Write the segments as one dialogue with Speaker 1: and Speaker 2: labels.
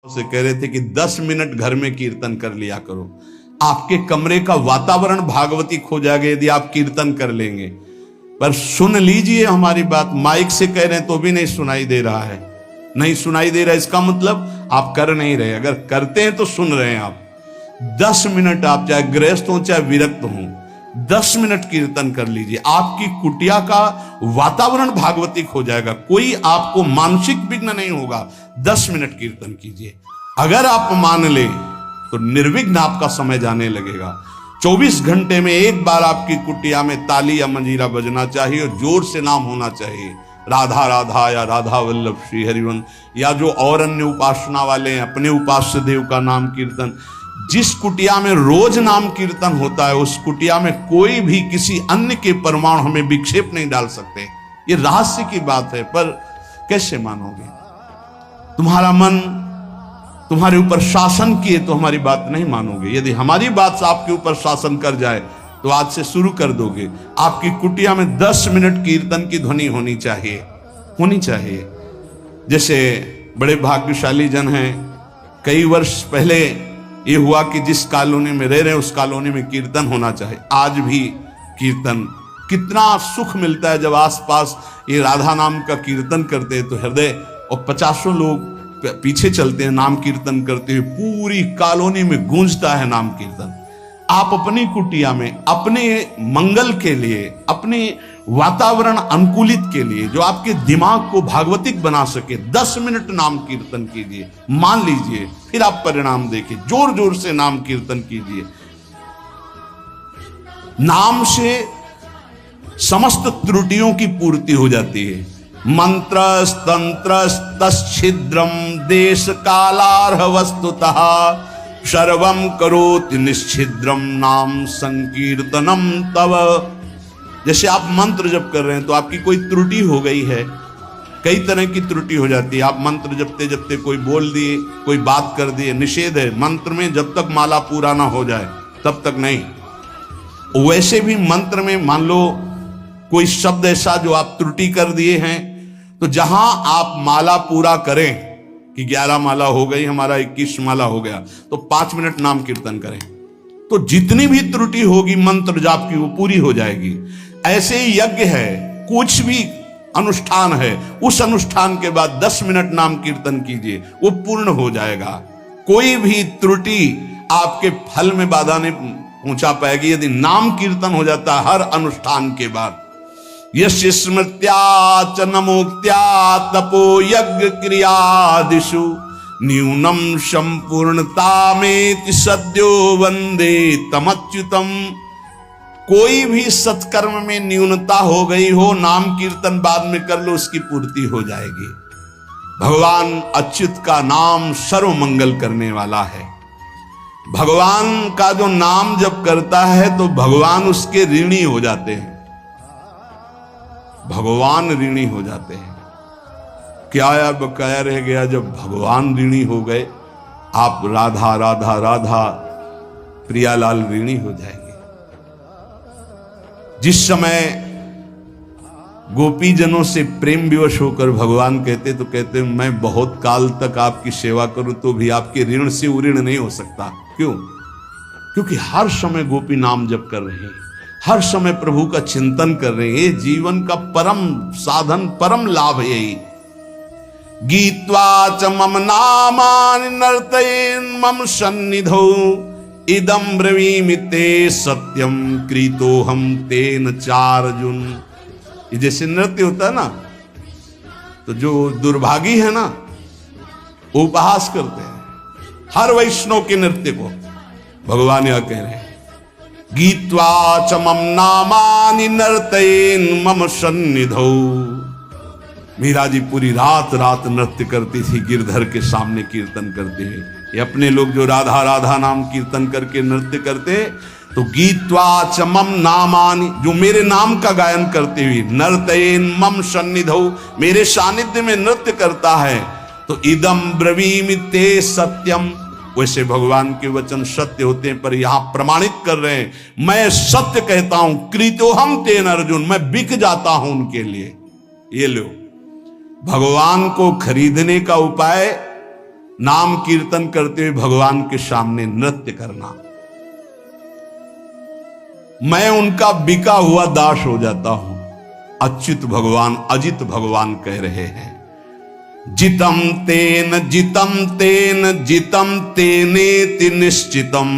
Speaker 1: से कह रहे थे कि 10 मिनट घर में कीर्तन कर लिया करो, आपके कमरे का वातावरण भागवती खो जाएगा यदि आप कीर्तन कर लेंगे। पर सुन लीजिए हमारी बात, माइक से कह रहे हैं तो भी नहीं सुनाई दे रहा है, नहीं सुनाई दे रहा है, इसका मतलब आप कर नहीं रहे। अगर करते हैं तो सुन रहे हैं आप। 10 मिनट आप चाहे गृहस्थ हो चाहे विरक्त हो, 10 मिनट कीर्तन कर लीजिए, आपकी कुटिया का वातावरण भागवती हो जाएगा, कोई आपको मानसिक विघ्न नहीं होगा। 10 मिनट कीर्तन कीजिए, अगर आप मान ले तो निर्विघ्न आपका समय जाने लगेगा। 24 घंटे में एक बार आपकी कुटिया में ताली या मंजीरा बजना चाहिए और जोर से नाम होना चाहिए, राधा राधा या राधा वल्लभ श्री हरिवंश, या जो और अन्य उपासना वाले हैं अपने उपास्य देव का नाम कीर्तन। जिस कुटिया में रोज नाम कीर्तन होता है उस कुटिया में कोई भी किसी अन्य के परमाणु हमें विक्षेप नहीं डाल सकते। ये रहस्य की बात है, पर कैसे मानोगे? तुम्हारा मन तुम्हारे ऊपर शासन किए तो हमारी बात नहीं मानोगे। यदि हमारी बात आपके ऊपर शासन कर जाए तो आज से शुरू कर दोगे। आपकी कुटिया में 10 मिनट कीर्तन की ध्वनि होनी चाहिए, होनी चाहिए। जैसे बड़े भाग्यशाली जन हैं, कई वर्ष पहले ये हुआ कि जिस कॉलोनी में रह रहे हैं उस कॉलोनी में कीर्तन होना चाहिए। आज भी कीर्तन, कितना सुख मिलता है जब आसपास ये राधा नाम का कीर्तन करते हैं तो हृदय, और 50 लोग पीछे चलते हैं नाम कीर्तन करते हुए, पूरी कॉलोनी में गूंजता है नाम कीर्तन। आप अपनी कुटिया में अपने मंगल के लिए, अपने वातावरण अनुकूलित के लिए, जो आपके दिमाग को भागवतिक बना सके, 10 मिनट नाम कीर्तन कीजिए, मान लीजिए, फिर आप परिणाम देखिए। जोर जोर से नाम कीर्तन कीजिए। नाम से समस्त त्रुटियों की पूर्ति हो जाती है। मंत्र तंत्र तच्छिद्रम देश कालार्ह वस्तुतः सर्वम करोति निश्चिद्रम नाम संकीर्तनम तव। जैसे आप मंत्र जप कर रहे हैं तो आपकी कोई त्रुटि हो गई है, कई तरह की त्रुटि हो जाती है। आप मंत्र जपते जपते कोई बोल दिए, कोई बात कर दिए, निषेध है मंत्र में, जब तक माला पूरा ना हो जाए तब तक नहीं। वैसे भी मंत्र में मान लो कोई शब्द ऐसा जो आप त्रुटि कर दिए हैं, तो जहां आप माला पूरा करें कि 11 माला हो गई, हमारा 21 माला हो गया, तो 5 मिनट नाम कीर्तन करें, तो जितनी भी त्रुटि होगी मंत्र जाप की वो पूरी हो जाएगी। ऐसे ही यज्ञ है, कुछ भी अनुष्ठान है, उस अनुष्ठान के बाद 10 मिनट नाम कीर्तन कीजिए, वो पूर्ण हो जाएगा। कोई भी त्रुटि आपके फल में बाधा नहीं पहुंचा पाएगी यदि नाम कीर्तन हो जाता है हर अनुष्ठान के बाद। यस्य स्मृत्या च नमोक्त्या तपो यज्ञ क्रियादिषु न्यूनम संपूर्णतामेति सद्यो वंदे तमच्युतम। कोई भी सत्कर्म में न्यूनता हो गई हो, नाम कीर्तन बाद में कर लो, उसकी पूर्ति हो जाएगी। भगवान अच्युत का नाम सर्व मंगल करने वाला है। भगवान का जो नाम जब करता है तो भगवान उसके ऋणी हो जाते हैं, भगवान ऋणी हो जाते हैं। क्या या बकाया रह गया जब भगवान ऋणी हो गए? आप राधा राधा राधा प्रियालाल ऋणी हो जाएंगे। जिस समय गोपीजनों से प्रेम विवश होकर भगवान कहते तो कहते मैं बहुत काल तक आपकी सेवा करूं तो भी आपके ऋण से उऋण नहीं हो सकता। क्यों? क्योंकि हर समय गोपी नाम जप कर रहे हैं, हर समय प्रभु का चिंतन कर रहे हैं। ये जीवन का परम साधन, परम लाभ यही। गीत्वा च मम नामानि नर्तयेन् मम सन्निधौ इदं ब्रवीमि ते सत्यम कृतोहम तेन चार्जुन। ये जैसे नृत्य होता है ना, तो जो दुर्भागी है ना वो उपहास करते हैं हर वैष्णव के नृत्य को। भगवान यह कह रहे हैं, गीत्वा च मम नामानि नर्तयेन् मम सन्निधौ। मीरा जी पूरी रात रात नृत्य करती थी, गिरधर के सामने कीर्तन करते हैं। ये अपने लोग जो राधा राधा नाम कीर्तन करके नृत्य करते, तो गीत्वा च मम नामानि, जो मेरे नाम का गायन करते हुए, नर्तयेन् मम सन्निधौ, मेरे सानिध्य में नृत्य करता है, तो इदं ब्रवीमि ते सत्यम। वैसे भगवान के वचन सत्य होते हैं, पर यहां प्रमाणित कर रहे हैं, मैं सत्य कहता हूं, कृतोहम तेन अर्जुन, मैं बिक जाता हूं उनके लिए। ये लो, भगवान को खरीदने का उपाय नाम कीर्तन करते हुए भगवान के सामने नृत्य करना। मैं उनका बिका हुआ दास हो जाता हूं। अच्युत भगवान, अजित भगवान कह रहे हैं, जितम तेन जितम तेनेति निश्चितम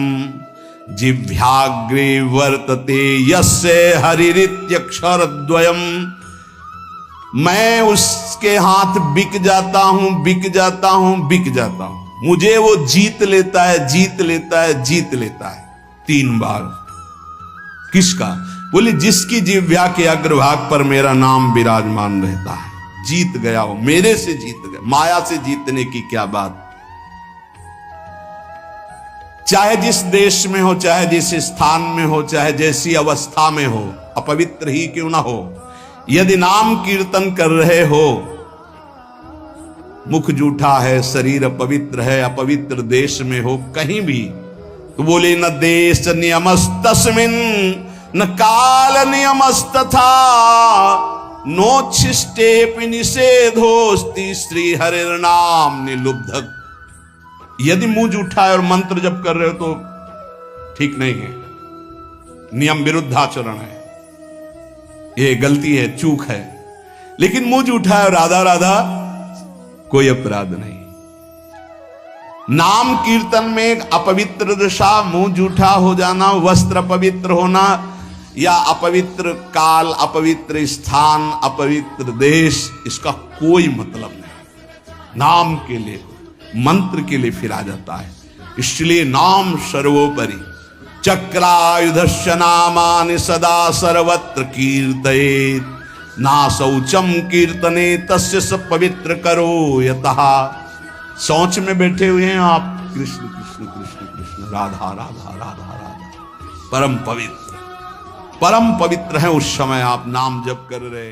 Speaker 1: जिह्वाग्रे वर्तते यस्य हरिरित्यक्षरद्वयम। मैं उसके हाथ बिक जाता हूं, बिक जाता हूं, बिक जाता हूं। मुझे वो जीत लेता है, जीत लेता है, जीत लेता है 3 बार। किसका? बोले जिसकी जिह्वा के अग्रभाग पर मेरा नाम विराजमान रहता है। जीत गया वो, मेरे से जीत गया। माया से जीतने की क्या बात। चाहे जिस देश में हो, चाहे जिस स्थान में हो, चाहे जैसी अवस्था में हो, अपवित्र ही क्यों ना हो, यदि नाम कीर्तन कर रहे हो, मुख जूठा है, शरीर अपवित्र है, अपवित्र देश में हो, कहीं भी, तो बोले न देश नियमस्तस्मिन् न काल नियमस्तथा नोच्छिष्टेपि निषेधोस्ति श्री हरिर्नाम निलुब्धक। यदि मुंह जूठा है और मंत्र जप कर रहे हो तो ठीक नहीं है, नियम विरुद्ध आचरण है, ये गलती है, चूक है। लेकिन मुंह जूठा है और राधा राधा, कोई अपराध नहीं। नाम कीर्तन में अपवित्र दशा, मुंह जूठा हो जाना, वस्त्र अपवित्र होना, या अपवित्र काल, अपवित्र स्थान, अपवित्र देश, इसका कोई मतलब नहीं। नाम के लिए, मंत्र के लिए फिर आ जाता है। इसलिए नाम सर्वोपरि। चक्रायुधस्य नामानि सदा सर्वत्र कीर्तयेत् ना शौचम कीर्तने तस्य स पवित्र करो यतः। शौच में बैठे हुए हैं आप, कृष्ण कृष्ण कृष्ण कृष्ण, राधा राधा राधा राधा, परम पवित्र, परम पवित्र है। उस समय आप नाम जप कर रहे